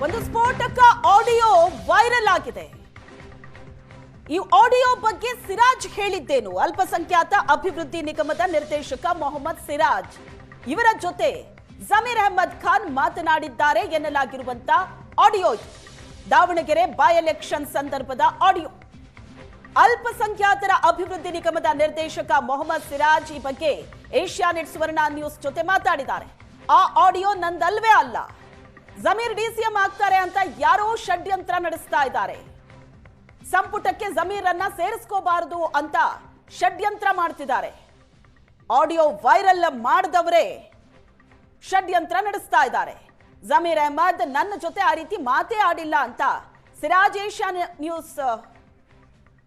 ಒಂದು ಸ್ಫೋಟಕ audio viral ಆಗಿದೆ. ಈ ಆಡಿಯೋ ಬಗ್ಗೆ ಸಿರಾಜ್ ಹೇಳಿದ್ದೇನು? ಅಲ್ಪಸಂಖ್ಯಾತ ಅಭಿವೃದ್ಧಿ ನಿಗಮದ ನಿರ್ದೇಶಕ ಮೊಹಮ್ಮದ್ ಸಿರಾಜ್ ಇವರ ಜೊತೆ ಜಮೀರ್ ಅಹಮದ್ ಖಾನ್ ಮಾತನಾಡಿದ್ದಾರೆ ಎನ್ನಲಾಗಿರುವಂತ ಆಡಿಯೋ. ದಾವಣಗೆರೆ ಬೈ ಎಲೆಕ್ಷನ್ ಸಂದರ್ಭದ ಆಡಿಯೋ. ಅಲ್ಪಸಂಖ್ಯಾತರ ಅಭಿವೃದ್ಧಿ ನಿಗಮದ ನಿರ್ದೇಶಕ ಮೊಹಮ್ಮದ್ ಸಿರಾಜ್ ಈ ಬಗ್ಗೆ ಏಷ್ಯಾನೆಟ್ ಸುವರ್ಣ ನ್ಯೂಸ್ ಜೊತೆ ಮಾತಾಡಿದ್ದಾರೆ. ಆ ಆಡಿಯೋ ನಂದಲ್ವೇ ಅಲ್ಲ, ಜಮೀರ್ ಡಿಸಿಎಂ ಆಗ್ತಾರೆ ಅಂತ ಯಾರೋ ಷಡ್ಯಂತ್ರ ನಡೆಸ್ತಾ ಇದ್ದಾರೆ. ಸಂಪುಟಕ್ಕೆ ಜಮೀರ್ ಅನ್ನ ಸೇರಿಸ್ಕೋಬಾರದು ಅಂತ ಷಡ್ಯಂತ್ರ ಮಾಡ್ತಿದ್ದಾರೆ. ಆಡಿಯೋ ವೈರಲ್ ಮಾಡಿದವರೇ ಷಡ್ಯಂತ್ರ ನಡೆಸ್ತಾ ಇದ್ದಾರೆ. ಜಮೀರ್ ಅಹಮದ್ ನನ್ನ ಜೊತೆ ಆ ರೀತಿ ಮಾತೇ ಆಡಿಲ್ಲ ಅಂತ ಸಿರಾಜ್ ಏಷ್ಯಾ ನ್ಯೂಸ್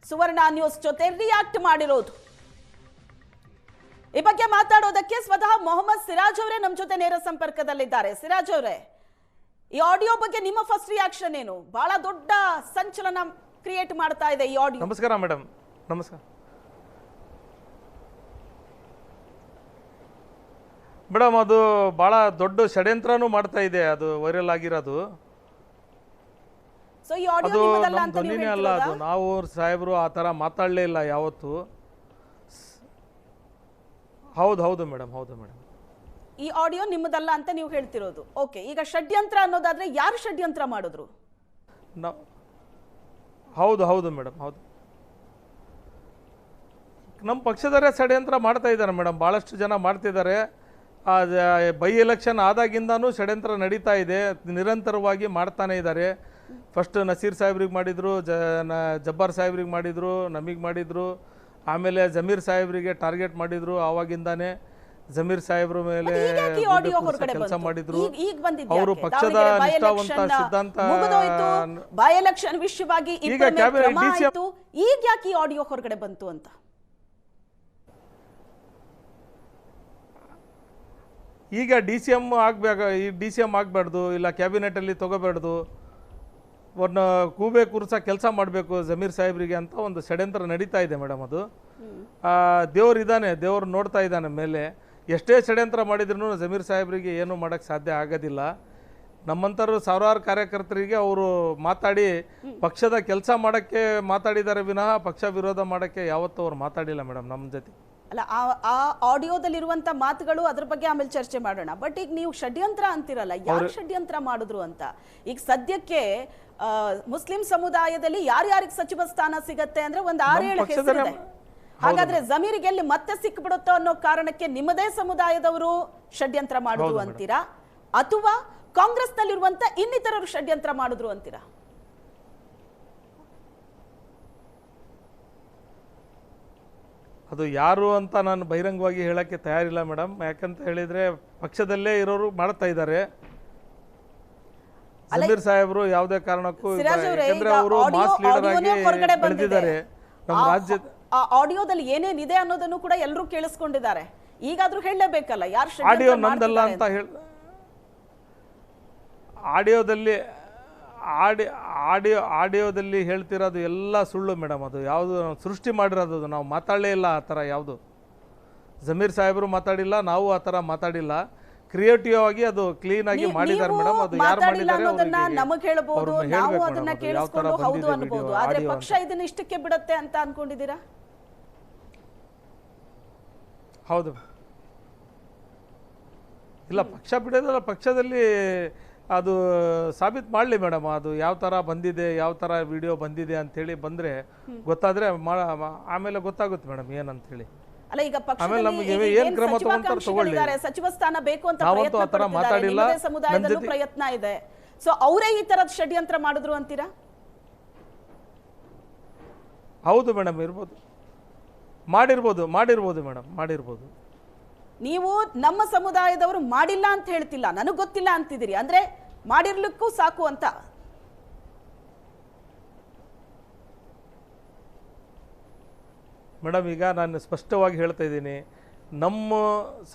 ಸುವರ್ಣ ನ್ಯೂಸ್ ಜೊತೆ ರಿಯಾಕ್ಟ್ ಮಾಡಿರೋದು. ಈ ಬಗ್ಗೆ ಮಾತಾಡೋದಕ್ಕೆ ಸ್ವತಃ ಮೊಹಮ್ಮದ್ ಸಿರಾಜ್ ಅವರೇ ನಮ್ಮ ಜೊತೆ ನೇರ ಸಂಪರ್ಕದಲ್ಲಿದ್ದಾರೆ. ಸಿರಾಜ್ ಅವರೇ, ಈ ಆಡಿಯೋ ಬಗ್ಗೆ ನಿಮ್ಮ ಫಸ್ಟ್ ರಿಯಾಕ್ಷನ್ ಏನು? ಬಹಳ ದೊಡ್ಡ ಸಂಚಲನ ಕ್ರಿಯೇಟ್ ಮಾಡ್ತಾ ಇದೆ ಈ ಆಡಿಯೋ. ನಮಸ್ಕಾರ ಮೇಡಮ್. ನಮಸ್ಕಾರ ಮೇಡಮ್. ಅದು ಬಹಳ ದೊಡ್ಡ ಷಡ್ಯಂತ್ರನೂ ಮಾಡ್ತಾ ಇದೆ, ಅದು ವೈರಲ್ ಆಗಿರೋದು. ಸೊ ಈ ಆಡಿಯೋ ಅದು ನಿಮ್ಮದಲ್ಲ ನಮ್ಮ ಅಂತ ನೀವು ಧ್ವನಿನೇ ಅಲ್ಲ. ಅದು ನಾವು ಸಾಹೇಬರು ಆ ಥರ ಮಾತಾಡಲೇ ಇಲ್ಲ ಯಾವತ್ತು. ಹೌದು ಮೇಡಮ್, ಹೌದು ಮೇಡಮ್. ಈ ಆಡಿಯೋ ನಿಮ್ಮದಲ್ಲ ಅಂತ ನೀವು ಹೇಳ್ತಿರೋದು. ಓಕೆ, ಈಗ ಷಡ್ಯಂತ್ರ ಅನ್ನೋದಾದ್ರೆ ಯಾರು ಷಡ್ಯಂತ್ರ ಮಾಡಿದ್ರು? ಹೌದು ಮೇಡಮ್, ಹೌದು. ನಮ್ಮ ಪಕ್ಷದವರೇ ಷಡ್ಯಂತ್ರ ಮಾಡ್ತಾ ಇದ್ದಾರೆ ಮೇಡಮ್. ಭಾಳಷ್ಟು ಜನ ಮಾಡ್ತಿದ್ದಾರೆ. ಬೈ ಎಲೆಕ್ಷನ್ ಆದಾಗಿಂದನೂ ಷಡ್ಯಂತ್ರ ನಡೀತಾ ಇದೆ, ನಿರಂತರವಾಗಿ ಮಾಡ್ತಾನೆ ಇದ್ದಾರೆ. ಫಸ್ಟ್ ನಸೀರ್ ಸಾಹೇಬ್ರಿಗೆ ಮಾಡಿದ್ರು, ಜಬ್ಬಾರ್ ಸಾಹೇಬ್ರಿಗೆ ಮಾಡಿದ್ರು, ನಮಗೆ ಮಾಡಿದ್ರು. ಆಮೇಲೆ ಜಮೀರ್ ಸಾಹೇಬ್ರಿಗೆ ಟಾರ್ಗೆಟ್ ಮಾಡಿದ್ರು. ಆವಾಗಿಂದಾನೆ ಜಮೀರ್ ಸಾಹೇಬ್ರ ಮೇಲೆ ಕೆಲಸ ಮಾಡಿದ್ರು. ಅವರು ಪಕ್ಷದ ನಿಷ್ಠಾವಂತ ಸಿದ್ಧಾಂತ ಬೈ ಎಲೆಕ್ಷನ್ ವಿಷಯವಾಗಿ ಈಗ ಯಾಕೆ ಈ ಆಡಿಯೋ ಹೊರಗಡೆ ಬಂತು ಅಂತ? ಈಗ ಡಿ ಸಿ ಎಂ ಆಗಬಾರ್ದು, ಇಲ್ಲ ಕ್ಯಾಬಿನೆಟ್ ಅಲ್ಲಿ ತಗೋಬಾರ್ದು, ಅವ್ರನ್ನ ಕೂಬೆ ಕೂರ್ಸ ಕೆಲಸ ಮಾಡಬೇಕು ಜಮೀರ್ ಸಾಹೇಬ್ರಿಗೆ ಅಂತ ಒಂದು ಷಡ್ಯಂತ್ರ ನಡೀತಾ ಇದೆ ಮೇಡಮ್. ಅದು ದೇವ್ರಿದ್ದಾನೆ, ದೇವ್ರು ನೋಡ್ತಾ ಇದ್ದಾನೆ ಮೇಲೆ. ಎಷ್ಟೇ ಷಡ್ಯಂತ್ರ ಮಾಡಿದ್ರು ಜಮೀರ್ ಸಾಹೇಬ್ರಿಗೆ ಏನೂ ಮಾಡೋಕ್ಕೆ ಸಾಧ್ಯ ಆಗೋದಿಲ್ಲ. ನಮ್ಮಂಥವ್ರು ಸಾವಿರಾರು ಕಾರ್ಯಕರ್ತರಿಗೆ ಅವರು ಮಾತಾಡಿ ಪಕ್ಷದ ಕೆಲಸ ಮಾಡೋಕ್ಕೆ ಮಾತಾಡಿದ್ದಾರೆ ವಿನಃ ಪಕ್ಷ ವಿರೋಧ ಮಾಡೋಕ್ಕೆ ಯಾವತ್ತೂ ಅವ್ರು ಮಾತಾಡಿಲ್ಲ ಮೇಡಮ್ ನಮ್ಮ ಜೊತೆ. ಅಲ್ಲ, ಆ ಆಡಿಯೋದಲ್ಲಿರುವಂತ ಮಾತುಗಳು ಅದ್ರ ಬಗ್ಗೆ ಆಮೇಲೆ ಚರ್ಚೆ ಮಾಡೋಣ. ಬಟ್ ಈಗ ನೀವು ಷಡ್ಯಂತ್ರ ಅಂತಿರಲ್ಲ, ಯಾರು ಷಡ್ಯಂತ್ರ ಮಾಡಿದ್ರು ಅಂತ? ಈಗ ಸದ್ಯಕ್ಕೆ ಮುಸ್ಲಿಂ ಸಮುದಾಯದಲ್ಲಿ ಯಾರ್ಯಾರಿಗೆ ಸಚಿವ ಸ್ಥಾನ ಸಿಗತ್ತೆ ಅಂದ್ರೆ ಒಂದು 6-7 ಹೆಸರಿದೆ. ಹಾಗಾದ್ರೆ ಜಮೀರಿಗೆ ಎಲ್ಲಿ ಮತ್ತೆ ಸಿಕ್ಬಿಡುತ್ತೋ ಅನ್ನೋ ಕಾರಣಕ್ಕೆ ನಿಮ್ಮದೇ ಸಮುದಾಯದವರು ಷಡ್ಯಂತ್ರ ಮಾಡಿದ್ರು ಅಂತೀರಾ, ಅಥವಾ ಕಾಂಗ್ರೆಸ್ ನಲ್ಲಿರುವಂತ ಇನ್ನಿತರರು ಷಡ್ಯಂತ್ರ ಮಾಡಿದ್ರು ಅಂತೀರಾ? ಅದು ಯಾರು ಅಂತ ನಾನು ಬಹಿರಂಗವಾಗಿ ಹೇಳಕ್ಕೆ ತಯಾರಿಲ್ಲ ಮೇಡಮ್. ಯಾಕಂತ ಹೇಳಿದ್ರೆ ಪಕ್ಷದಲ್ಲೇ ಇರೋರು ಮಾಡ್ತಾ ಇದ್ದಾರೆ. ಜಮೀರ್ ಸಾಹೇಬರು ಯಾವುದೇ ಕಾರಣಕ್ಕೂ, ಯಾಕಂದ್ರೆ ಅವರು ಮಾಸ್ ಲೀಡರ್ ಆಗಿ ಬೆಳೆದಿದ್ದಾರೆ ನಮ್ಮ ರಾಜ್ಯದ. ಆ ಆಡಿಯೋದಲ್ಲಿ ಏನೇನಿದೆ ಅನ್ನೋದನ್ನು ಕೂಡ ಎಲ್ಲರೂ ಕೇಳಿಸ್ಕೊಂಡಿದ್ದಾರೆ. ಈಗಾದ್ರೂ ಹೇಳಲೇಬೇಕಲ್ಲ ಯಾರು ಆಡಿಯೋ ನಂದಲ್ಲ ಅಂತ ಹೇಳಿ. ಆಡಿಯೋದಲ್ಲಿ ಹೇಳ್ತಿರೋದು ಎಲ್ಲ ಸುಳ್ಳು ಮೇಡಮ್. ಅದು ಯಾವುದು ಸೃಷ್ಟಿ ಮಾಡಿರೋದು, ನಾವು ಮಾತಾಡಲೇ ಇಲ್ಲ ಆ ಥರ ಯಾವುದು. ಜಮೀರ್ ಸಾಹೇಬರು ಮಾತಾಡಿಲ್ಲ, ನಾವು ಆ ಥರ ಮಾತಾಡಿಲ್ಲ. ಕ್ರಿಯೇಟಿವ್ ಆಗಿ ಅದು ಕ್ಲೀನ್ ಆಗಿ ಮಾಡಿದ್ದಾರೆ ಮೇಡಮ್. ಅದು ಯಾರು ಮಾಡಿದ್ದಾರೆ ನಮಗೆ ಹೇಳಬಹುದು, ನಾವು ಅದನ್ನ ಕೇಳಿಸ್ಕೊಂಡು ಹೌದು ಅನ್ಬೋದು. ಆದ್ರೆ ಪಕ್ಷ ಇದನ್ನ ಇಷ್ಟಕ್ಕೆ ಬಿಡುತ್ತೆ ಅಂತ ಅನ್ಕೊಂಡಿದ್ದೀರಾ? ಹೌದು ಇಲ್ಲ, ಪಕ್ಷ ಬಿಡೋದಲ್ಲ. ಪಕ್ಷದಲ್ಲಿ ಅದು ಸಾಬೀತು ಮಾಡಲಿ ಮೇಡಮ್. ಅದು ಯಾವ ಥರ ಬಂದಿದೆ, ಯಾವ ಥರ ವಿಡಿಯೋ ಬಂದಿದೆ ಅಂತೇಳಿ ಬಂದರೆ ಗೊತ್ತಾದರೆ ಆಮೇಲೆ ಗೊತ್ತಾಗುತ್ತೆ ಮೇಡಮ್ ಏನಂತೇಳಿ. ಅಲ್ಲ, ಈಗ ಆಮೇಲೆ ನಮಗೆ ಏನು ಕ್ರಮ ತಗೊಂತಾರೆ ತಗೊಳ್ಳಿ. ಸಚಿವ ಸ್ಥಾನ ಬೇಕು ಅಂತ ನಾವಂತೂ ಆ ಥರ ಮಾತಾಡಿಲ್ಲ. ಸಮುದಾಯದಲ್ಲೂ ಪ್ರಯತ್ನ ಇದೆ. ಸೊ ಅವರೇ ಈ ತರದ ಷಡ್ಯಂತ್ರ ಮಾಡಿದ್ರು ಅಂತೀರಾ? ಹೌದು ಮೇಡಮ್, ಇರ್ಬೋದು, ಮಾಡಿರ್ಬೋದು ಮೇಡಮ್, ಮಾಡಿರ್ಬೋದು. ನೀವು ನಮ್ಮ ಸಮುದಾಯದವರು ಮಾಡಿಲ್ಲ ಅಂತ ಹೇಳ್ತಿಲ್ಲ, ನನಗೆ ಗೊತ್ತಿಲ್ಲ ಅಂತಿದ್ದೀರಿ. ಅಂದ್ರೆ ಮಾಡಿರ್ಲಿಕ್ಕೂ ಸಾಕು ಅಂತ. ಮೇಡಮ್, ಈಗ ನಾನು ಸ್ಪಷ್ಟವಾಗಿ ಹೇಳ್ತಾ ಇದ್ದೀನಿ, ನಮ್ಮ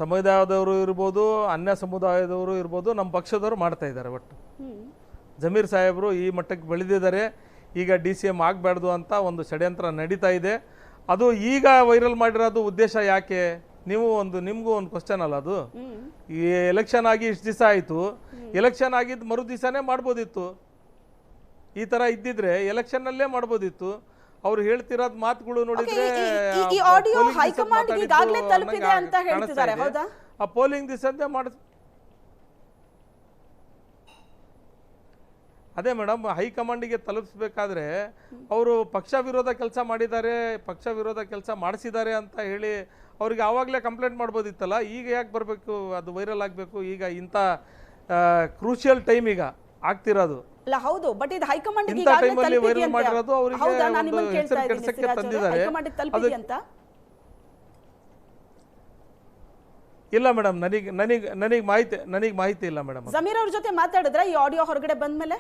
ಸಮುದಾಯದವರು ಇರ್ಬೋದು, ಅನ್ಯ ಸಮುದಾಯದವರು ಇರ್ಬೋದು, ನಮ್ಮ ಪಕ್ಷದವರು ಮಾಡ್ತಾ ಇದ್ದಾರೆ. ಒಟ್ಟು ಜಮೀರ್ ಸಾಹೇಬರು ಈ ಮಟ್ಟಕ್ಕೆ ಬೆಳೆದಿದ್ದಾರೆ. ಈಗ DCM ಆಗಬಾರ್ದು ಅಂತ ಒಂದು ಷಡ್ಯಂತ್ರ ನಡೀತಾ ಇದೆ. ಅದು ಈಗ ವೈರಲ್ ಮಾಡಿರೋದು ಉದ್ದೇಶ ಯಾಕೆ? ನಿಮಗೂ ಒಂದು ಕ್ವಶನ್ ಅಲ್ಲ ಅದು. ಈ ಎಲೆಕ್ಷನ್ ಆಗಿ ಇಷ್ಟು ದಿವಸ ಆಯಿತು, ಎಲೆಕ್ಷನ್ ಆಗಿದ್ದು ಮರು ದಿವಸನೇ ಮಾಡ್ಬೋದಿತ್ತು. ಈ ತರ ಇದ್ದಿದ್ರೆ ಎಲೆಕ್ಷನ್ ಅಲ್ಲೇ ಮಾಡ್ಬೋದಿತ್ತು. ಅವ್ರು ಹೇಳ್ತಿರೋದ್ ಮಾತುಗಳು ನೋಡಿದ್ರೆ ಈ ಆಡಿಯೋ ಹೈಕಮಾಂಡ್ ಈಗಾಗಲೇ ತಲುಪಿದೆ ಅಂತ ಹೇಳ್ತಿದ್ದಾರೆ, ಹೌದಾ? ಆ ಪೋಲಿಂಗ್ ದಿವಸದ್ದೇ ಅದೇ ಮೇಡಮ್, ಹೈಕಮಾಂಡಿಗೆ ತಲುಪಿಸ್ಬೇಕಾದ್ರೆ ಅವರು ಪಕ್ಷ ವಿರೋಧ ಕೆಲಸ ಮಾಡಿದ್ದಾರೆ, ಪಕ್ಷ ವಿರೋಧ ಕೆಲಸ ಮಾಡಿಸಿದ್ದಾರೆ ಅಂತ ಹೇಳಿ ಅವ್ರಿಗೆ ಆವಾಗಲೇ ಕಂಪ್ಲೇಂಟ್ ಮಾಡ್ಬೋದಿತ್ತಲ್ಲ. ಈಗ ಯಾಕೆ ಬರಬೇಕು, ಅದು ವೈರಲ್ ಆಗಬೇಕು ಈಗ ಇಂಥ ಕ್ರೂಷಿಯಲ್ ಟೈಮ್ ಈಗ ಆಗ್ತಿರೋದು? ಅಲ್ಲ ಹೌದು, ಬಟ್ ಇದು ಹೈಕಮಾಂಡ್ ಇಂಥ ಟೈಮಲ್ಲಿ ವೈರಲ್ ಮಾಡಿರೋದು ಅವರಿಗೆ ಒಂದು ಹೆಸರು ಕೆಡ್ಸಕ್ಕೆ ತಂದಿದ್ದಾರೆ. ಇಲ್ಲ ಮೇಡಮ್, ನನಗೆ ಮಾಹಿತಿ ಇಲ್ಲ ಮೇಡಮ್. ಜಮೀರ್ ಅವ್ರ ಜೊತೆ ಮಾತಾಡಿದ್ರೆ ಈ ಆಡಿಯೋ ಹೊರಗಡೆ ಬಂದ್ಮೇಲೆ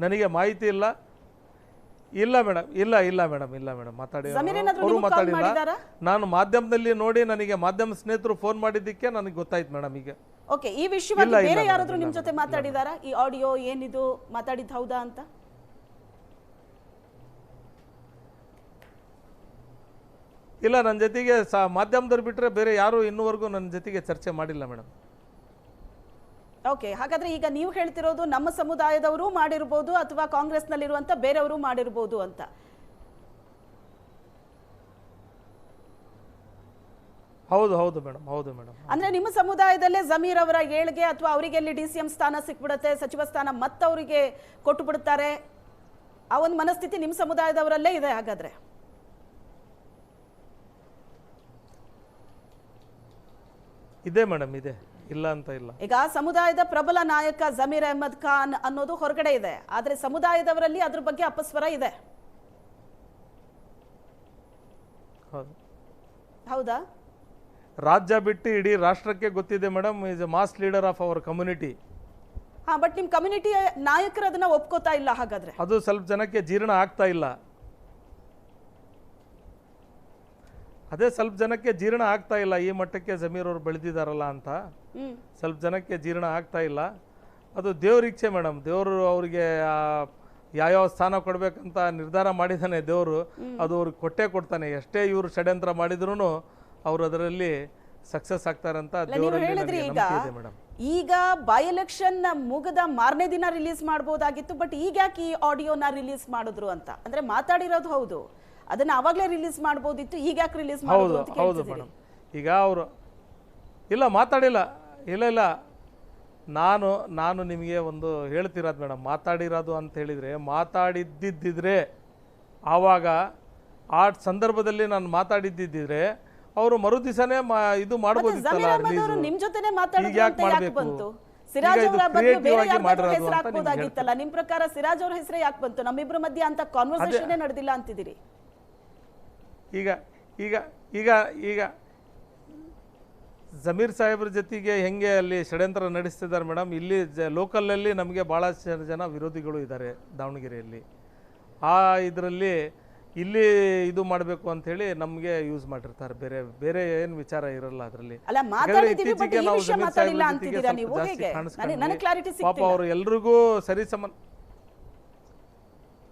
ನನಗೆ ಮಾಹಿತಿ ಇಲ್ಲ. ಇಲ್ಲ ಮೇಡಮ್ ಮಾತಾಡಿಲ್ಲ. ನಾನು ಮಾಧ್ಯಮದಲ್ಲಿ ನೋಡಿ ನನಗೆ ಮಾಧ್ಯಮ ಸ್ನೇಹಿತರು ಫೋನ್ ಮಾಡಿದ್ದಕ್ಕೆ ನನಗೆ ಗೊತ್ತಾಯ್ತು ಮೇಡಮ್. ಈಗ ಓಕೆ, ಈ ವಿಷಯವಾಗಿ ಬೇರೆ ಯಾರಾದ್ರೂ ನಿಮ್ ಜೊತೆ ಮಾತಾಡಿದಾರಾ? ಈ ಆಡಿಯೋ ಏನಿದು ಮಾತಾಡಿದ್ ಹೌದಾ ಅಂತ? ಇಲ್ಲ, ನನ್ನ ಜೊತೆಗೆ ಮಾಧ್ಯಮದವ್ರು ಬಿಟ್ರೆ ಬೇರೆ ಯಾರು ಇನ್ನೂವರೆಗೂ ನನ್ನ ಜೊತೆಗೆ ಚರ್ಚೆ ಮಾಡಿಲ್ಲ ಮೇಡಮ್. ಓಕೆ, ಹಾಗಾದ್ರೆ ಈಗ ನೀವು ಹೇಳ್ತಿರೋದು ನಮ್ಮ ಸಮುದಾಯದವರು ಮಾಡಿರ್ಬೋದು ಅಥವಾ ಕಾಂಗ್ರೆಸ್ನಲ್ಲಿರುವಂತ ಬೇರೆಯವರು ಮಾಡಿರ್ಬೋದು ಅಂತ. ಹೌದು ಮೇಡಮ್. ಅಂದ್ರೆ ನಿಮ್ಮ ಸಮುದಾಯದಲ್ಲೇ ಜಮೀರ್ ಅವರ ಏಳ್ಗೆ ಅಥವಾ ಅವರಿಗೆ ಅಲ್ಲಿ DCM ಸ್ಥಾನ ಸಿಕ್ಬಿಡುತ್ತೆ, ಸಚಿವ ಸ್ಥಾನ ಮತ್ತವರಿಗೆ ಕೊಟ್ಟು ಬಿಡುತ್ತಾರೆ, ಆ ಒಂದು ಮನಸ್ಥಿತಿ ನಿಮ್ಮ ಸಮುದಾಯದವರಲ್ಲೇ ಇದೆ ಹಾಗಾದ್ರೆ? ಇದೆ ಮೇಡಮ್, ಇದೆ, ಇಲ್ಲ ಅಂತ ಇಲ್ಲ. ಈಗ ಸಮುದಾಯದ ಪ್ರಬಲ ನಾಯಕ ಜಮೀರ್ ಅಹ್ಮದ್ ಖಾನ್ ಅನ್ನೋದು ಹೊರಗಡೆ ಇದೆ, ಆದ್ರೆ ಸಮುದಾಯದವರಲ್ಲಿ ಅದ್ರ ಬಗ್ಗೆ ಅಪಸ್ವರ ಇದೆ, ಹೌದಾ? ರಾಜ್ಯ ಬಿಟ್ಟು ಇಡೀ ರಾಷ್ಟ್ರಕ್ಕೆ ಗೊತ್ತಿದೆ madam, is a mass leader of our community. ಹಾ, ಬಟ್ ನಿಮ್ ಕಮ್ಯುನಿಟಿ ನಾಯಕರು ಅದನ್ನ ಒಪ್ಕೋತಾ ಇಲ್ಲ ಹಾಗಾದ್ರೆ? ಅದು ಸ್ವಲ್ಪ ಜನಕ್ಕೆ ಜೀರ್ಣ ಆಗ್ತಾ ಇಲ್ಲ. ಅದೇ ಸ್ವಲ್ಪ ಜನಕ್ಕೆ ಜೀರ್ಣ ಆಗ್ತಾ ಇಲ್ಲ, ಈ ಮಟ್ಟಕ್ಕೆ ಜಮೀರ್ ಅವರು ಬೆಳೆದಿದ್ದಾರಲ್ಲ ಅಂತ ಸ್ವಲ್ಪ ಜನಕ್ಕೆ ಜೀರ್ಣ ಆಗ್ತಾ ಇಲ್ಲ. ಅದು ದೇವ್ರ ಇಚ್ಛೆ ಮೇಡಮ್. ದೇವರು ಅವರಿಗೆ ಯಾವ್ಯಾವ ಸ್ಥಾನ ಕೊಡ್ಬೇಕಂತ ನಿರ್ಧಾರ ಮಾಡಿದಾನೆ ದೇವರು, ಅದು ಅವ್ರಿಗೆ ಕೊಡ್ತಾನೆ. ಎಷ್ಟೇ ಇವರು ಷಡ್ಯಂತ್ರ ಮಾಡಿದ್ರು ಅವರು ಅದರಲ್ಲಿ ಸಕ್ಸಸ್ ಆಗ್ತಾರಂತ ದೇವರಲ್ಲಿ ಇದೆ ಮೇಡಮ್. ಈಗ ಬೈ ಎಲೆಕ್ಷನ್ ಮುಗಿದ ಮಾರನೇ ದಿನ ರಿಲೀಸ್ ಮಾಡಬಹುದಾಗಿತ್ತು, ಬಟ್ ಈಗ ಯಾಕೆ ಈ ಆಡಿಯೋನ ರಿಲೀಸ್ ಮಾಡಿದ್ರು ಅಂತ? ಅಂದ್ರೆ ಮಾತಾಡಿರೋದು ಹೌದು, ಅದನ್ನ ಅವಾಗಲೇ ರಿಲೀಸ್ ಮಾಡಬಹುದಿತ್ತು, ಈಗ ಯಾಕೆ ರಿಲೀಸ್ ಮಾಡಿದ್ರು ಅಂತ ಹೌದು ಮೇಡಮ್. ಈಗ ಅವರು ಇಲ್ಲ ಮಾತಾಡಿಲ್ಲ, ಇಲ್ಲ ನಾನು ನಿಮಗೆ ಒಂದು ಹೇಳ್ತಿರೋದು ಮೇಡಮ್, ಮಾತಾಡಿರೋದು ಅಂತ ಹೇಳಿದರೆ ಮಾತಾಡಿದ್ದಿದ್ರೆ ಆವಾಗ ಆ ಸಂದರ್ಭದಲ್ಲಿ ನಾನು ಮಾತಾಡಿದ್ದಿದ್ರೆ ಅವರು ಮರು ದಿವಸನೇ ಇದು ಮಾಡಬಹುದಿತ್ತಲ್ಲ ರಿಲೀಸ್. ನಿಮ್ಮ ಜೊತೆನೇ ಮಾತಾಡಿದ್ರು ಅಂತ ಯಾಕೆ ಬಂತು? ಸಿರಾಜ್ ಅವರ ಬದಲು ಬೇರೆ ಯಾರಾದರೂ ಹೆಸರು ಹಾಕಬಹುದಾಗಿತ್ತಲ್ಲ? ನಿಮ್ಮ ಪ್ರಕಾರ ಸಿರಾಜ್ ಅವರ ಹೆಸರೇ ಯಾಕೆ ಬಂತು? ನಮ್ಮಿಬ್ಬರ ಮಧ್ಯೆ ಅಂತ ಕಾನ್ವರ್ಸೇಷನ್ ನಡೆದಿಲ್ಲ ಅಂತಿದ್ದೀರಿ. ಈಗ ಈಗ ಈಗ ಈಗ ಜಮೀರ್ ಸಾಹೇಬ್ರ ಜೊತೆಗೆ ಹೆಂಗೆ ಅಲ್ಲಿ ಷಡ್ಯಂತ್ರ ನಡೆಸ್ತಿದ್ದಾರೆ ಮೇಡಮ್, ಇಲ್ಲಿ ಲೋಕಲಲ್ಲಿ ನಮಗೆ ಭಾಳಷ್ಟು ಜನ ವಿರೋಧಿಗಳು ಇದ್ದಾರೆ ದಾವಣಗೆರೆಯಲ್ಲಿ. ಆ ಇದರಲ್ಲಿ ಇಲ್ಲಿ ಇದು ಮಾಡಬೇಕು ಅಂತ ಹೇಳಿ ನಮಗೆ ಯೂಸ್ ಮಾಡಿರ್ತಾರೆ, ಬೇರೆ ಬೇರೆ ಏನು ವಿಚಾರ ಇರಲ್ಲ ಅದರಲ್ಲಿ. ಇತ್ತೀಚೆಗೆ ನಾವು ಜಮೀರ್ ಸಾಹೇಬ್ರ ಜೊತೆಗೆ ಜಾಸ್ತಿ ಕಾಣಿಸ್ಕೊಂಡ್ವಿ. ಪಾಪ ಅವರು ಎಲ್ರಿಗೂ ಸರಿ ಸಮಾನ.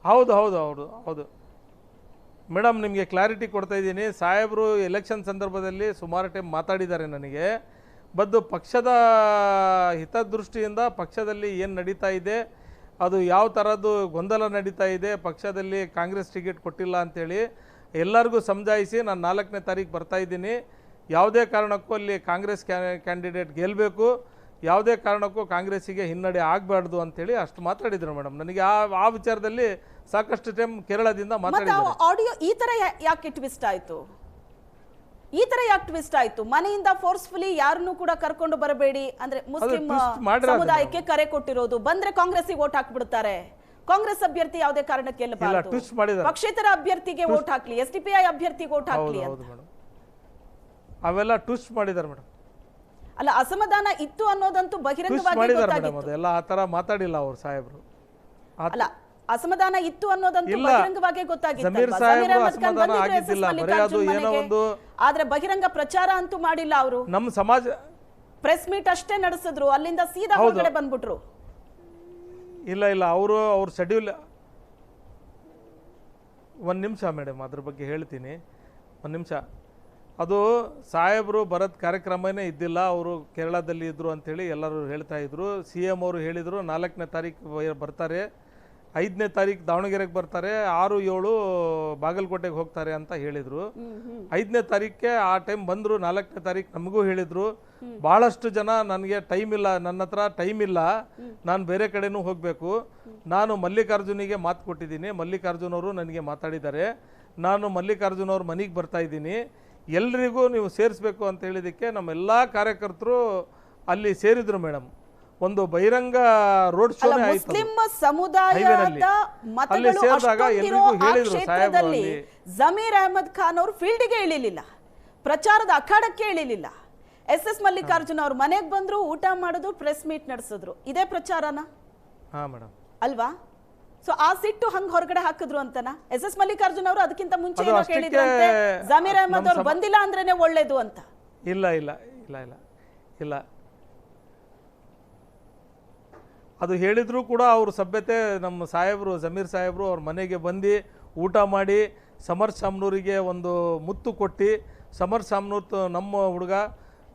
ಹೌದು ಮೇಡಮ್, ನಿಮಗೆ ಕ್ಲಾರಿಟಿ ಕೊಡ್ತಾ ಇದ್ದೀನಿ. ಸಾಹೇಬರು ಎಲೆಕ್ಷನ್ ಸಂದರ್ಭದಲ್ಲಿ ಸುಮಾರು ಟೈಮ್ ಮಾತಾಡಿದ್ದಾರೆ ನನಗೆ. ಪಕ್ಷದ ಹಿತದೃಷ್ಟಿಯಿಂದ ಪಕ್ಷದಲ್ಲಿ ಏನು ನಡೀತಾ ಇದೆ, ಅದು ಯಾವ ಥರದ್ದು ಗೊಂದಲ ನಡೀತಾ ಇದೆ, ಪಕ್ಷದಲ್ಲಿ ಕಾಂಗ್ರೆಸ್ ಟಿಕೆಟ್ ಕೊಟ್ಟಿಲ್ಲ ಅಂಥೇಳಿ ಎಲ್ಲರಿಗೂ ಸಮಜಾಯಿಸಿ ನಾನು 4ನೇ ತಾರೀಕು ಬರ್ತಾ ಇದ್ದೀನಿ. ಯಾವುದೇ ಕಾರಣಕ್ಕೂ ಅಲ್ಲಿ ಕಾಂಗ್ರೆಸ್ ಕ್ಯಾಂಡಿಡೇಟ್ ಗೆಲ್ಲಬೇಕು, ಯಾವುದೇ ಕಾರಣಕ್ಕೂ ಕಾಂಗ್ರೆಸ್ಸಿಗೆ ಹಿನ್ನಡೆ ಆಗಬಾರ್ದು ಅಂತೇಳಿ ಅಷ್ಟು ಮಾತಾಡಿದ್ರು ಮೇಡಮ್. ನನಗೆ ಆ ವಿಚಾರದಲ್ಲಿ ಸಾಕಷ್ಟು ಟೈಮ್ ಕೇರಳದಿಂದ ಮಾತಾಡಿದ್ರು. ಆಡಿಯೋ ಈ ತರ ಯಾಕೆ ಟ್ವಿಸ್ಟ್ ಆಯ್ತು? ಮನೆಯಿಂದ ಫೋರ್ಸ್ಫುಲಿ ಯಾರನ್ನೂ ಕೂಡ ಕರ್ಕೊಂಡು ಬರಬೇಡಿ ಅಂದ್ರೆ ಮುಸ್ಲಿಂ ಸಮುದಾಯಕ್ಕೆ ಕರೆ ಕೊಟ್ಟಿರೋದು, ಬಂದ್ರೆ ಕಾಂಗ್ರೆಸ್ಗೆ ವೋಟ್ ಹಾಕ್ಬಿಡ್ತಾರೆ, ಕಾಂಗ್ರೆಸ್ ಅಭ್ಯರ್ಥಿ ಯಾವುದೇ ಕಾರಣಕ್ಕೆ ಗೆಲ್ಲಬಾರದು, ಪಕ್ಷೇತರ ಅಭ್ಯರ್ಥಿಗೆ ವೋಟ್ ಹಾಕ್ಲಿ, SDPI ಅಭ್ಯರ್ಥಿಗೆ ವೋಟ್ ಹಾಕ್ಲಿ ಅವೆಲ್ಲ ಟ್ವಿಸ್ಟ್ ಮಾಡಿದ್ದಾರೆ ಮೇಡಮ್. ಅಲ್ಲ, ಅಸಮಾಧಾನ ಇತ್ತು ಅನ್ನೋದಂತೂ ಬಹಿರಂಗವಾಗಿ ಗೊತ್ತಾಗಿತ್ತು. ಎಲ್ಲ ಆ ತರ ಮಾತಾಡಿಲ್ಲ ಅವರು ಸಾಹೇಬ್ರು. ಅಲ್ಲ, ಅಸಮಾಧಾನ ಇತ್ತು ಅನ್ನೋದಂತೂ ಬಹಿರಂಗವಾಗಿ ಗೊತ್ತಾಗಿತ್ತು. ಆದ್ರೆ ಬಹಿರಂಗ ಪ್ರಚಾರ ಅಂತೂ ಮಾಡಿಲ್ಲ ಅವರು. ನಮ್ಮ ಸಮಾಜ ಪ್ರೆಸ್ ಮೀಟ್ ಅಷ್ಟೇ ನಡೆಸಿದ್ರು, ಅಲ್ಲಿಂದ ಸೀದಾ ಹೊರಗಡೆ ಬಂದ್ಬಿಟ್ರು. ಇಲ್ಲ ಅವ್ರ ಶೆಡ್ಯೂಲ್. ಒಂದು ನಿಮಿಷ ಮೇಡಮ್, ಅದ್ರ ಬಗ್ಗೆ ಹೇಳ್ತೀನಿ, ಒಂದು ನಿಮಿಷ. ಅದು ಸಾಹೇಬರು ಬರೋದು ಕಾರ್ಯಕ್ರಮನೇ ಇದ್ದಿಲ್ಲ, ಅವರು ಕೇರಳದಲ್ಲಿ ಇದ್ದರು ಅಂಥೇಳಿ ಎಲ್ಲರೂ ಹೇಳ್ತಾ ಇದ್ರು. CM ಅವರು ಹೇಳಿದರು 4ನೇ ತಾರೀಕು ಬರ್ತಾರೆ, 5ನೇ ತಾರೀಕು ದಾವಣಗೆರೆಗೆ ಬರ್ತಾರೆ, 6, 7 ಬಾಗಲಕೋಟೆಗೆ ಹೋಗ್ತಾರೆ ಅಂತ ಹೇಳಿದರು. 5ನೇ ತಾರೀಕಿಗೆ ಆ ಟೈಮ್ ಬಂದರು. 4ನೇ ತಾರೀಕು ನಮಗೂ ಹೇಳಿದರು. ಭಾಳಷ್ಟು ಜನ ನನಗೆ ಟೈಮ್ ಇಲ್ಲ, ನನ್ನ ಹತ್ರ ಟೈಮ್ ಇಲ್ಲ, ನಾನು ಬೇರೆ ಕಡೆನೂ ಹೋಗಬೇಕು, ನಾನು ಮಲ್ಲಿಕಾರ್ಜುನಿಗೆ ಮಾತು ಕೊಟ್ಟಿದ್ದೀನಿ, ಮಲ್ಲಿಕಾರ್ಜುನ್ ಅವರು ನನಗೆ ಮಾತಾಡಿದ್ದಾರೆ, ನಾನು ಮಲ್ಲಿಕಾರ್ಜುನ್ ಅವ್ರ ಮನೆಗೆ ಬರ್ತಾ ಇದ್ದೀನಿ, ಎಲ್ರಿಗೂ ನೀವು ಸೇರಿಸ್ಬೇಕು ಅಂತ ಹೇಳಿದ್ದಕ್ಕೆ ನಮ್ಮೆಲ್ಲ ಕಾರ್ಯಕರ್ತರು ಅಲ್ಲಿ ಸೇರಿದ್ರು ಮೇಡಮ್. ಒಂದು ಬಹಿರಂಗ ರೋಡ್ ಶೋ ಮುಸ್ಲಿಂ ಸಮುದಾಯದ ಮತಗಳು ಅಷ್ಟೊಂದಿರೋ ಆ ಕ್ಷೇತ್ರದಲ್ಲಿ ಜಮೀರ್ ಅಹಮದ್ ಖಾನ್ ಅವರು ಫೀಲ್ಡ್ಗೆ ಇಳಿಲಿಲ್ಲ, ಪ್ರಚಾರದ ಅಖಾಡಕ್ಕೆ ಇಳಿಲಿಲ್ಲ. SS ಮಲ್ಲಿಕಾರ್ಜುನ್ ಅವ್ರ ಮನೆಗೆ ಬಂದ್ರು, ಊಟ ಮಾಡಿದ್ರು, ಪ್ರೆಸ್ ಮೀಟ್ ನಡೆಸಿದ್ರು. ಇದೇ ಪ್ರಚಾರನ ಅಲ್ವಾ? ಸೊ ಆ ಸಿಟ್ಟು ಹಂಗ್ ಹೊರಗಡೆ ಹಾಕಿದ್ರು ಅಂತನ SS ಮಲ್ಲಿಕಾರ್ಜುನ್ ಅವರು ಅದಕ್ಕಿಂತ ಮುಂಚೆ ಏನೋ ಹೇಳಿದ್ರಂತೆ, ಜಮೀರ್ ಅಹಮದ್ ಅವ್ರು ಬಂದಿಲ್ಲ ಅಂದ್ರೇನೆ ಒಳ್ಳೇದು ಅಂತ. ಇಲ್ಲ ಇಲ್ಲ ಇಲ್ಲ ಇಲ್ಲ ಇಲ್ಲ ಅದು ಹೇಳಿದ್ರು ಕೂಡ ಅವ್ರ ಸಭ್ಯತೆ ನಮ್ಮ ಸಾಹೇಬರು ಜಮೀರ್ ಸಾಹೇಬರು ಅವ್ರ ಮನೆಗೆ ಬಂದು ಊಟ ಮಾಡಿ ಸಮರ್ ಶಾಮ್ನೂರಿಗೆ ಒಂದು ಮುತ್ತು ಕೊಟ್ಟು, ಸಮರ್ ಶಾಮ್ನೂರ್ ನಮ್ಮ ಹುಡುಗ,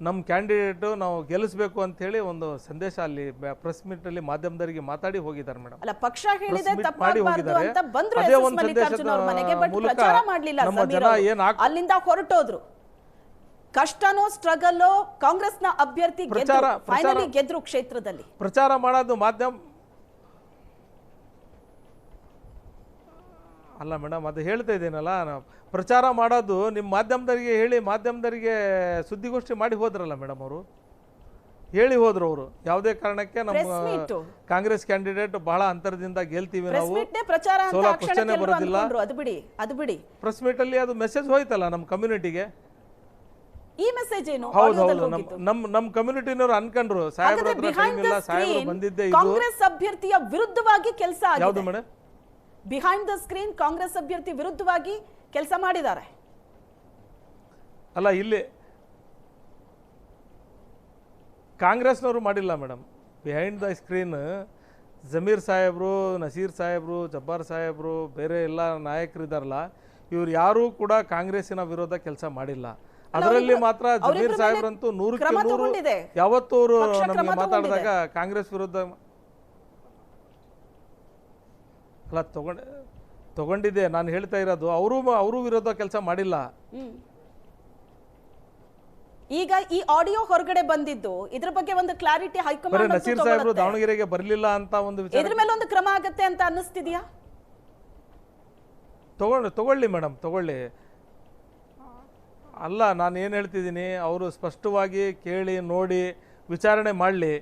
ನಮ್ಮ ಕ್ಯಾಂಡಿಡೇಟು, ನಾವು ಗೆಲ್ಲಿಸಬೇಕು ಅಂತೇಳಿ ಒಂದು ಸಂದೇಶ ಅಲ್ಲಿ ಪ್ರೆಸ್ ಮೀಟಲ್ಲಿ ಮಾಧ್ಯಮದವರಿಗೆ ಮಾತಾಡಿ ಹೋಗಿದ್ದಾರೆ ಮೇಡಮ್. ಅಲ್ಲ, ಪಕ್ಷ ಹೇಳಿದೆ ತಪ್ಪಾಗಬಾರದು ಅಂತ ಬಂದ್ರು SS ಮಲ್ಲಿಕಾರ್ಜುನ್ ಅವ್ರ ಮನೆಗೆ, ಬಟ್ ಪ್ರಚಾರ ಮಾಡಲಿಲ್ಲ. ಅಲ್ಲಿಂದ ಹೊರಟೋದ್ರು. ಕಷ್ಟನೋ ಸ್ಟ್ರಗಲ್ಲೋ ಕಾಂಗ್ರೆಸ್ನ ಅಭ್ಯರ್ಥಿ ಫೈನಲಿ ಗೆದ್ರು ಕ್ಷೇತ್ರದಲ್ಲಿ. ಪ್ರಚಾರ ಮಾಡೋದು ಮಾಧ್ಯಮ ಅಲ್ಲ ಮೇಡಮ್, ಅದು ಹೇಳ್ತಾ ಇದ್ದೀನಲ್ಲ, ಪ್ರಚಾರ ಮಾಡೋದು ನಿಮ್ಮ ಮಾಧ್ಯಮದವರಿಗೆ ಹೇಳಿ, ಮಾಧ್ಯಮದವರಿಗೆ ಸುದ್ದಿಗೋಷ್ಠಿ ಮಾಡಿ ಹೋದ್ರಲ್ಲ ಮೇಡಮ್. ಅವರು ಹೇಳಿ ಹೋದ್ರು. ಅವರು ಯಾವುದೇ ಕಾರಣಕ್ಕೆ ನಮ್ಮ ಕಾಂಗ್ರೆಸ್ ಕ್ಯಾಂಡಿಡೇಟ್ ಬಹಳ ಅಂತರದಿಂದ ಗೆಲ್ತೀವಿ ನಾವು, ಸೋಲೋ ಕ್ವಶನ್ ಬರೋದಿಲ್ಲ. ಪ್ರೆಸ್ ಮೀಟ್ ಅಲ್ಲಿ ಅದು ಮೆಸೇಜ್ ಹೋಯ್ತಲ್ಲ ನಮ್ಮ ಕಮ್ಯುನಿಟಿಗೆ. ಈ ಮೆಸೇಜ್ ಏನು? ಹೌದು ಹೌದು, ನಮ್ಮ ಕಮ್ಯುನಿಟಿನವರು ಅನ್ಕೊಂಡ್ರು ಸಾಹೇಬ್ರ ಹತ್ರ ಟೈಮ್ ಇಲ್ಲ, ಸಾಹೇಬ್ರು ಬಂದಿದ್ದೆ ಇದು ಕಾಂಗ್ರೆಸ್ ಅಭ್ಯರ್ಥಿಯ ವಿರುದ್ಧವಾಗಿ ಕೆಲಸ ಆಗಿದೆ. ಯಾವುದು madam? Behind the screen Congress ಅಭ್ಯರ್ಥಿ ವಿರುದ್ಧವಾಗಿ ಕೆಲಸ ಮಾಡಿದ್ದಾರೆ. ಅಲ್ಲ, ಇಲ್ಲಿ ಕಾಂಗ್ರೆಸ್ನವರು ಮಾಡಿಲ್ಲ madam. Behind the screen Zameer ಸಾಹೇಬ್ರು, ನಸೀರ್ ಸಾಹೇಬ್ರು, ಜಬ್ಬಾರ್ ಸಾಹೇಬ್ರು, ಬೇರೆ ಎಲ್ಲ ನಾಯಕರಿದ್ದಾರಲ್ಲ, ಇವ್ರು ಯಾರೂ ಕೂಡ ಕಾಂಗ್ರೆಸ್ಸಿನ ವಿರೋಧ ಕೆಲಸ ಮಾಡಿಲ್ಲ. ಅದರಲ್ಲಿ ಮಾತ್ರ ಜಮೀರ್ ಸಾಹೇಬ್ರಂತೂ 100ಕ್ಕೆ 100 ಯಾವತ್ತೂ ಅವರು ನಮಗೆ ಮಾತಾಡಿದಾಗ ಕಾಂಗ್ರೆಸ್ ವಿರುದ್ಧ ಅಲ್ಲ ತಗೊಂಡಿದೆ. ನಾನು ಹೇಳ್ತಾ ಇರೋದು ಅವರು ವಿರೋಧ ಕೆಲಸ ಮಾಡಿಲ್ಲ. ಈಗ ಈ ಆಡಿಯೋ ಹೊರಗಡೆ ಬಂದಿದ್ದು ಇದ್ರ ಬಗ್ಗೆ ಒಂದು ಕ್ಲಾರಿಟಿ ಹೈಕಮಾಂಡ್ ನಸೀರ್ ಸಾಹೇಬ್ರು ದಾವಣಗೆರೆಗೆ ಬರಲಿಲ್ಲ ಅಂತ ಒಂದು ವಿಚಾರ, ಇದ್ರ ಮೇಲೆ ಒಂದು ಕ್ರಮ ಆಗುತ್ತೆ ಅಂತ ಅನ್ನಿಸ್ತಿದ್ಯಾ? ತಗೊಳ್ಳಿ ಮೇಡಮ್, ತಗೊಳ್ಳಿ. ಅಲ್ಲ, ನಾನು ಏನು ಹೇಳ್ತಿದ್ದೀನಿ, ಅವರು ಸ್ಪಷ್ಟವಾಗಿ ಕೇಳಿ ನೋಡಿ ವಿಚಾರಣೆ ಮಾಡಲಿ.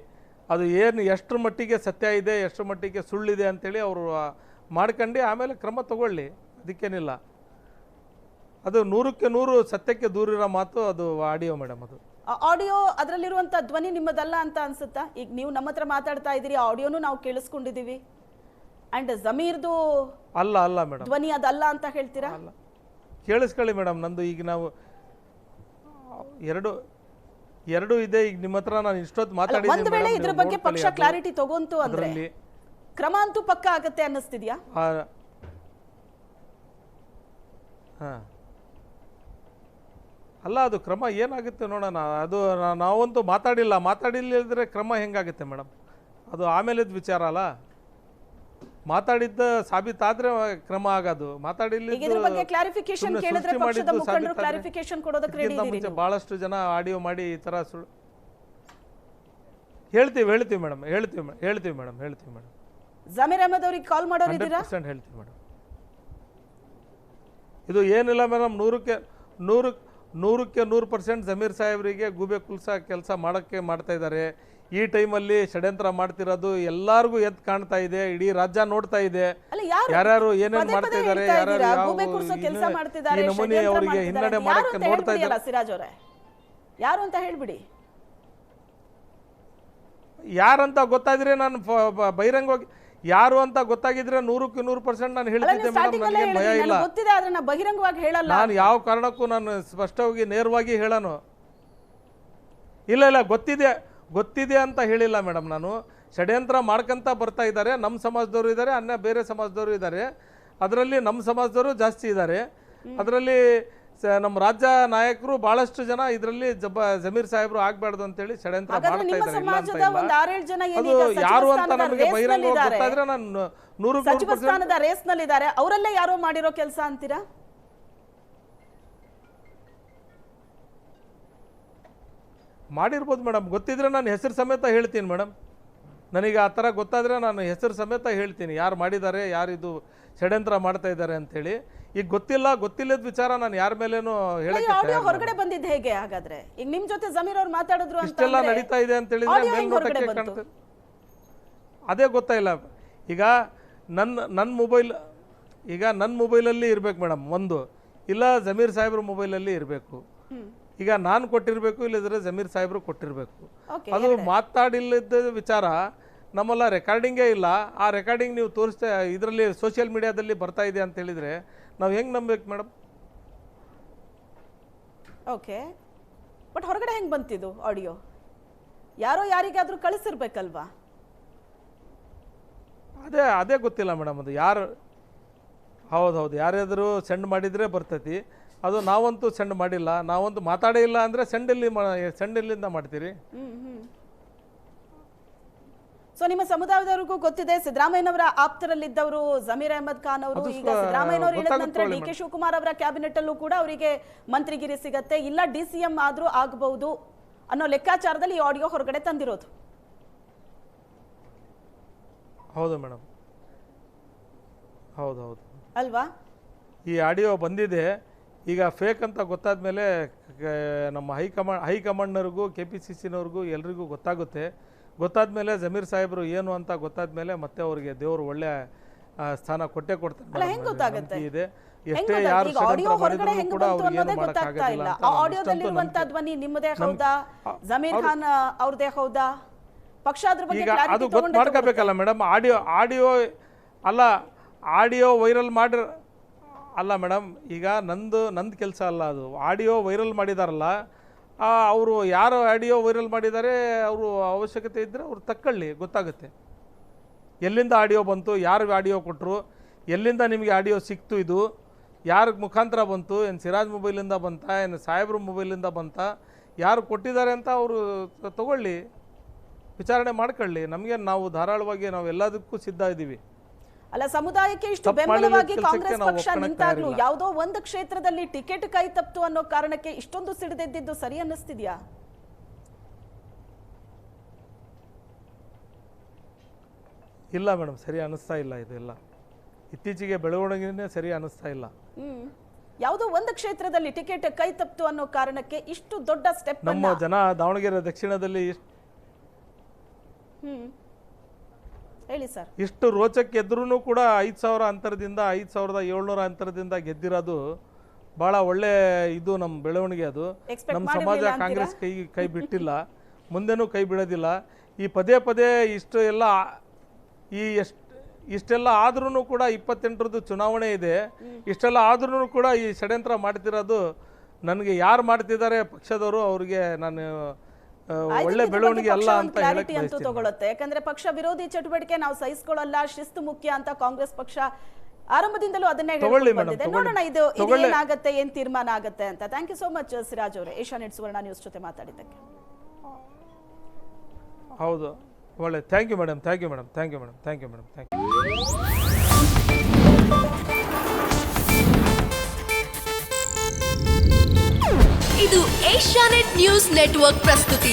ಅದು ಏನು ಎಷ್ಟರ ಮಟ್ಟಿಗೆ ಸತ್ಯ ಇದೆ, ಎಷ್ಟರ ಮಟ್ಟಿಗೆ ಸುಳ್ಳಿದೆ ಅಂತೇಳಿ ಅವರು ಮಾಡ್ಕೊಂಡು ಆಮೇಲೆ ಕ್ರಮ ತಗೊಳ್ಳಿ, ಅದಕ್ಕೇನಿಲ್ಲ. ಅದು 100ಕ್ಕೆ 100 ಸತ್ಯಕ್ಕೆ ದೂರಿರೋ ಮಾತು ಅದು ಆಡಿಯೋ ಮೇಡಮ್. ಅದು ಆಡಿಯೋ, ಅದರಲ್ಲಿರುವಂಥ ಧ್ವನಿ ನಿಮ್ಮದಲ್ಲ ಅಂತ ಅನ್ಸುತ್ತಾ? ಈಗ ನೀವು ನಮ್ಮ ಹತ್ರ ಮಾತಾಡ್ತಾ ಇದ್ದೀರಿ, ಆಡಿಯೋನು ನಾವು ಕೇಳಿಸ್ಕೊಂಡಿದ್ದೀವಿ. ಅಂಡ್ ಜಮೀರ್ದು ಅಲ್ಲ ಅಲ್ಲ ಮೇಡಮ್, ಧ್ವನಿ ಅದಲ್ಲ ಅಂತ ಹೇಳ್ತೀರಾ? ಅಲ್ಲ, ಕೇಳಿಸ್ಕೊಳ್ಳಿ ಮೇಡಮ್. ನಂದು ಈಗ ನಾವು ಎರಡು ಇದೆ. ಈಗ ನಿಮ್ಮ ಹತ್ರ ನಾನು ಇಷ್ಟೊತ್ತು ಮಾತಾಡಿದ್ದೀನಿ. ಒಂದು ವೇಳೆ ಇದ್ರ ಬಗ್ಗೆ ಪಕ್ಷ ಕ್ಲಾರಿಟಿ ತಗೊಂತು ಅಂದ್ರೆ ಕ್ರಮ ಅಂತೂ ಪಕ್ಕ ಆಗತ್ತೆ ಅನ್ನಿಸ್ತಿದ್ಯಾ? ಅಲ್ಲ, ಅದು ಕ್ರಮ ಏನಾಗುತ್ತೆ ನೋಡೋಣ. ಅದು ನಾವಂತೂ ಮಾತಾಡಿಲ್ಲದ್ರೆ ಕ್ರಮ ಹೆಂಗಾಗುತ್ತೆ ಮೇಡಮ್? ಅದು ಆಮೇಲೆದ ವಿಚಾರ ಅಲ್ಲ. ಮಾತಾಡಿದ್ದ ಸಾಬೀತಾದ್ರೆ ಕ್ರಮ ಆಗೋದು, ಬಹಳಷ್ಟು ಜನ ಆಡಿಯೋ ಮಾಡಿ ಈ ತರ ಸುಳ್ಳು ಹೇಳ್ತೀವಿ ಮೇಡಮ್. ಜಮೀರ್ ಅಹಮದ್ ಅವರಿಗೆ ಕಾಲ್ ಮಾಡೋರಿದ್ದೀರಾ? 100% ಹೇಳ್ತೀವಿ ಮೇಡಮ್. ಇದು ಏನಿಲ್ಲ ಮೇಡಮ್, 100ಕ್ಕೆ 100% ಜಮೀರ್ ಸಾಹೇಬರಿಗೆ ಗೂಬೆ ಕುಲ್ಸ ಕೆಲಸ ಮಾಡ್ತಾ ಇದ್ದಾರೆ. ಈ ಟೈಮಲ್ಲಿ ಷಡ್ಯಂತ್ರ ಮಾಡ್ತಿರೋದು ಎಲ್ಲರಿಗೂ ಎದ್ದು ಕಾಣ್ತಾ ಇದೆ, ಇಡೀ ರಾಜ್ಯ ನೋಡ್ತಾ ಇದೆ. ಯಾರ್ಯಾರು ಏನೇನ್ ಮಾಡ್ತಾ ಇದ್ದಾರೆ, ನಮೂನಿ ಅವರಿಗೆ ಹಿನ್ನಡೆ ಮಾಡಕ್ಕೆ ನೋಡ್ತಾ ಇದ್ದಾರೆ. ಸಿರಾಜ್ ಅವರೇ, ಯಾರು ಅಂತ ಹೇಳ್ಬಿಡಿ. ಯಾರಂತ ಗೊತ್ತಾದ್ರೆ ನಾನು ಬಹಿರಂಗವಾಗಿ ಯಾರು ಅಂತ ಗೊತ್ತಾಗಿದ್ರೆ 100ಕ್ಕೆ 100% ನಾನು ಹೇಳ್ತಿದ್ದೆ ಮೇಡಮ್. ನನಗೆ ಭಯ ಇಲ್ಲ. ಬಹಿರಂಗವಾಗಿ ಹೇಳಲ್ಲ ನಾನು, ಯಾವ ಕಾರಣಕ್ಕೂ ನಾನು ಸ್ಪಷ್ಟವಾಗಿ ನೇರವಾಗಿ ಹೇಳೋನು ಇಲ್ಲ. ಗೊತ್ತಿದೆ ಅಂತ ಹೇಳಿಲ್ಲ ಮೇಡಮ್. ನಾನು ಷಡ್ಯಂತ್ರ ಮಾಡ್ಕೊಂತ ಬರ್ತಾ ಇದ್ದಾರೆ. ನಮ್ಮ ಸಮಾಜದವರು ಇದ್ದಾರೆ, ಬೇರೆ ಸಮಾಜದವರು ಇದ್ದಾರೆ. ಅದರಲ್ಲಿ ನಮ್ಮ ಸಮಾಜದವರು ಜಾಸ್ತಿ ಇದ್ದಾರೆ. ಅದರಲ್ಲಿ ನಮ್ಮ ರಾಜ್ಯ ನಾಯಕರು ಬಹಳಷ್ಟು ಜನ ಇದರಲ್ಲಿ ಜಮೀರ್ ಸಾಹೇಬ್ರು ಆಗ್ಬಾರ್ದು ಅಂತೇಳಿ ಷಡ್ಯಂತ್ರ ಹಾಗಾದ್ರೆ ಮಾಡ್ತಾ ನಿಮ್ಮ ಇದ್ದಾರೆ. ಇಲ್ಲ ಅಂತ ಸಮಾಜದ ಇಲ್ಲ. ಒಂದು 6-7 ಜನ ಅದು ಏನೀಗ ಸಚಿವ ಯಾರು ಅಂತ ಸ್ಥಾನದ ನಮಗೆ ರೇಸ್ನಲ್ಲಿ ಬಹಿರಂಗವಾಗಿ ಇದ್ದಾರೆ. ಗೊತ್ತಾದ್ರೆ ನಾನು 100% ಸಚಿವ ಸ್ಥಾನದ ರೇಸ್ ನಲ್ಲಿ ಇದ್ದಾರೆ, ಅವರಲ್ಲೇ ಯಾರೋ ಮಾಡಿರೋ ಕೆಲಸ ಅಂತೀರಾ? ಮಾಡಿರ್ಬೋದು ಮೇಡಮ್. ಗೊತ್ತಿದ್ರೆ ನಾನು ಹೆಸರು ಸಮೇತ ಹೇಳ್ತೀನಿ ಮೇಡಮ್. ನನಗೆ ಆ ಥರ ಗೊತ್ತಾದರೆ ನಾನು ಹೆಸರು ಸಮೇತ ಹೇಳ್ತೀನಿ ಯಾರು ಮಾಡಿದ್ದಾರೆ, ಯಾರು ಇದು ಷಡ್ಯಂತ್ರ ಮಾಡ್ತಾ ಇದ್ದಾರೆ ಅಂತೇಳಿ. ಈಗ ಗೊತ್ತಿಲ್ಲದ ವಿಚಾರ ನಾನು ಯಾರ ಮೇಲೇನು ಹೇಳಕ್ಕೆ ಆಡಿಯೋ ಹೊರಗಡೆ ಬಂದಿದ್ದು ಹೇಗೆ? ಹಾಗಾದ್ರೆ ಈಗ ನಿಮ್ ಜೊತೆ ಜಮೀರ್ ಅವ್ರು ಮಾತಾಡಿದ್ರು ಅಂತ ಇಷ್ಟೆಲ್ಲ ನಡೀತಾ ಇದೆ ಅಂತ ಹೇಳಿದ್ರೆ ಮೇಲ್ನೋಟಕ್ಕೆ ಕಾಣ್ತದೆ. ಅದೇ ಗೊತ್ತಾಯಿಲ್ಲ. ಈಗ ನನ್ನ ಮೊಬೈಲಲ್ಲಿ ಇರಬೇಕು ಮೇಡಮ್ ಒಂದು, ಇಲ್ಲ ಜಮೀರ್ ಸಾಹೇಬ್ರ ಮೊಬೈಲಲ್ಲಿ ಇರಬೇಕು. ಈಗ ನಾನು ಕೊಟ್ಟಿರಬೇಕು, ಇಲ್ಲದ್ರೆ ಜಮೀರ್ ಸಾಹೇಬ್ರು ಕೊಟ್ಟಿರಬೇಕು. ಅದು ಮಾತಾಡಿಲ್ಲದ ವಿಚಾರ ನಮ್ಮೆಲ್ಲ ರೆಕಾರ್ಡಿಂಗೇ ಇಲ್ಲ. ಆ ರೆಕಾರ್ಡಿಂಗ್ ನೀವು ತೋರಿಸ್ತಾ ಇದರಲ್ಲಿ ಸೋಷಿಯಲ್ ಮೀಡಿಯಾದಲ್ಲಿ ಬರ್ತಾ ಇದೆ ಅಂತ ಹೇಳಿದರೆ ನಾವು ಹೆಂಗೆ ನಂಬೇಕು ಮೇಡಮ್? ಓಕೆ, ಬಟ್ ಹೊರಗಡೆ ಹೆಂಗೆ ಬಂತಿದ್ದು ಆಡಿಯೋ? ಯಾರೋ ಯಾರಿಗಾದ್ರೂ ಕಳಿಸಿರ್ಬೇಕಲ್ವಾ? ಅದೇ ಗೊತ್ತಿಲ್ಲ ಮೇಡಮ್. ಅದು ಯಾರು ಹೌದು ಯಾರಾದರೂ ಸೆಂಡ್ ಮಾಡಿದರೆ ಬರ್ತೈತಿ. ಅದು ನಾವಂತೂ ಸೆಂಡ್ ಮಾಡಿಲ್ಲ, ನಾವಂತೂ ಮಾತಾಡೇ ಇಲ್ಲ. ಅಂದರೆ ಸೆಂಡ್ ಎಲ್ಲಿಂದ ಮಾಡ್ತೀರಿ? ಸೊ ನಿಮ್ಮ ಸಮುದಾಯದವರಿಗೂ ಗೊತ್ತಿದೆ, ಸಿದ್ದರಾಮಯ್ಯನವರ ಆಪ್ತರಲ್ಲಿದ್ದವರು ಜಮೀರ್ ಅಹಮದ್ ಖಾನ್ ಅವರು. ಈಗ ಸಿದ್ದರಾಮಯ್ಯನವರು ಹೇಳಿದ ನಂತರ ಡಿ ಕೆ ಶಿವಕುಮಾರ್ ಅವರ ಕ್ಯಾಬಿನೆಟ್ ಅಲ್ಲೂ ಕೂಡ ಅವರಿಗೆ ಮಂತ್ರಿಗಿರಿ ಸಿಗತ್ತೆ, ಇಲ್ಲ DCM ಆದ್ರೂ ಆಗಬಹುದು ಅನ್ನೋ ಲೆಕ್ಕಾಚಾರದಲ್ಲಿ ಈ ಆಡಿಯೋ ಹೊರಗಡೆ ತಂದಿರೋದು. ಹೌದು ಮೇಡಮ್, ಹೌದು ಅಲ್ವಾ? ಈ ಆಡಿಯೋ ಬಂದಿದೆ. ಈಗ ಫೇಕ್ ಅಂತ ಗೊತ್ತಾದ ಮೇಲೆ ನಮ್ಮ ಹೈಕಮಾಂಡ್ನವ್ರಿಗೂ KPCCನವ್ರಿಗೂ ಎಲ್ರಿಗೂ ಗೊತ್ತಾದ ಮೇಲೆ ಜಮೀರ್ ಸಾಹೇಬ್ರು ಏನು ಅಂತ ಗೊತ್ತಾದ ಮೇಲೆ ಮತ್ತೆ ಅವರಿಗೆ ದೇವರು ಒಳ್ಳೆ ಸ್ಥಾನ ಕೊಟ್ಟೆ ಕೊಡ್ತಾರೆ. ಹೆಂಗ್ ಗೊತ್ತಾಗುತ್ತೆ? ಎಷ್ಟೇ ಯಾರು ಷಡ್ಯಂತ್ರ ಕೂಡ ಅವ್ರಿಗೆ ಏನು ಮಾಡೋಕ್ಕಾಗೋದಿಲ್ಲ. ಆ ಆಡಿಯೋದಲ್ಲಿರುವಂತ ಧ್ವನಿ ನಿಮ್ಮದೇ ಹೌದಾ, ಜಮೀರ್ ಖಾನ್ ಅವ್ರದೇ ಹೌದಾ? ಪಕ್ಷ ಅದ್ರ ಬಗ್ಗೆ ಅದು ಗೊತ್ತು ಮಾಡ್ಕೋಬೇಕಲ್ಲ ಮೇಡಮ್. ಆಡಿಯೋ ವೈರಲ್ ಅಲ್ಲ ಮೇಡಮ್. ಈಗ ನಂದು ಕೆಲಸ ಅಲ್ಲ ಅದು. ಆಡಿಯೋ ವೈರಲ್ ಮಾಡಿದಾರಲ್ಲ, ಅವರು ಯಾರು ಆಡಿಯೋ ವೈರಲ್ ಮಾಡಿದ್ದಾರೆ ಅವರು ಅವಶ್ಯಕತೆ ಇದ್ದರೆ ಅವ್ರು ತಕ್ಕೊಳ್ಳಿ, ಗೊತ್ತಾಗುತ್ತೆ ಎಲ್ಲಿಂದ ಆಡಿಯೋ ಬಂತು, ಯಾರು ಆಡಿಯೋ ಕೊಟ್ಟರು, ಎಲ್ಲಿಂದ ನಿಮಗೆ ಆಡಿಯೋ ಸಿಕ್ತು, ಇದು ಯಾರ ಮುಖಾಂತರ ಬಂತು, ಏನು ಸಿರಾಜ್ ಮೊಬೈಲಿಂದ ಬಂತ, ಏನು ಸಾಹೇಬ್ರ ಮೊಬೈಲಿಂದ ಬಂತ, ಯಾರು ಕೊಟ್ಟಿದ್ದಾರೆ ಅಂತ ಅವರು ತಗೊಳ್ಳಿ, ವಿಚಾರಣೆ ಮಾಡ್ಕೊಳ್ಳಿ. ನಮಗೆ ನಾವು ಧಾರಾಳವಾಗಿ ನಾವು ಎಲ್ಲದಕ್ಕೂ ಸಿದ್ಧ ಇದ್ದೀವಿ. ಅಲ್ಲ, ಸಮುದಾಯಕ್ಕೆ ಇಷ್ಟು ಬೆಂಬಲವಾಗಿ ಕಾಂಗ್ರೆಸ್ ಪಕ್ಷ ನಿಂತಾಗ್ಲೂ ಯಾವುದೋ ಒಂದು ಕ್ಷೇತ್ರದಲ್ಲಿ ಟಿಕೆಟ್ ಕೈ ತಪ್ತು ಅನ್ನೋ ಕಾರಣಕ್ಕೆ ಇಷ್ಟೊಂದು ಸಿಡಿದೆದ್ದಿದ್ದು ಸರಿ ಅನ್ನಿಸ್ತಿದ್ಯಾ? ಇಲ್ಲ ಮೇಡಮ್, ಸರಿ ಅನ್ನಿಸ್ತಾ ಇಲ್ಲ. ಇದೆಲ್ಲ ಇತ್ತೀಚೆಗೆ ಬೆಳವಣಿಗೆನೇ ಸರಿ ಅನ್ನಿಸ್ತಾ ಇಲ್ಲ. ಯಾವುದೋ ಒಂದು ಕ್ಷೇತ್ರದಲ್ಲಿ ಟಿಕೆಟ್ ಕೈ ತಪ್ತು ಅನ್ನೋ ಕಾರಣಕ್ಕೆ ಇಷ್ಟು ದೊಡ್ಡ ಸ್ಟೆಪ್ ನಮ್ಮ ಜನ ದಾವಣಗೆರೆ ದಕ್ಷಿಣದಲ್ಲಿ ಹೇಳಿ ಸರ್, ಇಷ್ಟು ರೋಚಕ ಗೆದ್ರೂ ಕೂಡ 5,000 ಅಂತರದಿಂದ 5,700 ಅಂತರದಿಂದ ಗೆದ್ದಿರೋದು ಭಾಳ ಒಳ್ಳೆ ಇದು ನಮ್ಮ ಬೆಳವಣಿಗೆ. ಅದು ನಮ್ಮ ಸಮಾಜ ಕಾಂಗ್ರೆಸ್ ಕೈ ಬಿಟ್ಟಿಲ್ಲ, ಮುಂದೆನೂ ಕೈ ಬಿಡೋದಿಲ್ಲ. ಈ ಪದೇ ಇಷ್ಟೆಲ್ಲ ಆದ್ರೂ ಕೂಡ 28ರದ್ದು ಚುನಾವಣೆ ಇದೆ. ಇಷ್ಟೆಲ್ಲ ಆದ್ರೂ ಕೂಡ ಈ ಷಡ್ಯಂತ್ರ ಮಾಡ್ತಿರೋದು ನನಗೆ ಯಾರು ಮಾಡ್ತಿದ್ದಾರೆ ಪಕ್ಷದವರು, ಅವ್ರಿಗೆ ನಾನು ಒಳ್ಳೆ ಬೆಳವಣಿಗೆ ಅಲ್ಲ ಅಂತ ತಗೊಳುತ್ತೆ. ಯಾಕಂದ್ರೆ ಪಕ್ಷ ವಿರೋಧಿ ಚಟುವಟಿಕೆ ನಾವು ಸಹಿಸಿಕೊಳ್ಳಲ್ಲ, ಶಿಸ್ತು ಮುಖ್ಯ ಅಂತ ಕಾಂಗ್ರೆಸ್ ಪಕ್ಷ ಆರಂಭದಿಂದಲೂ ಅದನ್ನೇ ಹೇಳ್ಕೊಂಡಿದೆ. ನೋಡೋಣ ಇದು ಏನಾಗುತ್ತೆ, ಏನ್ ತೀರ್ಮಾನ ಆಗುತ್ತೆ ಅಂತ. Thank you so much Siraj ಅವರೇ, ಏಷ್ಯಾನೆಟ್ ಸುವರ್ಣ ನ್ಯೂಸ್ ಜೊತೆ ಮಾತಾಡಿದ್ದಕ್ಕೆ. ಹೌದು, ಒಳ್ಳೆ ಥ್ಯಾಂಕ್ ಯು ಮೇಡಮ್. ಇದು ಏಷ್ಯಾನೆಟ್ ನ್ಯೂಸ್ ನೆಟ್ವರ್ಕ್ ಪ್ರಸ್ತುತಿ.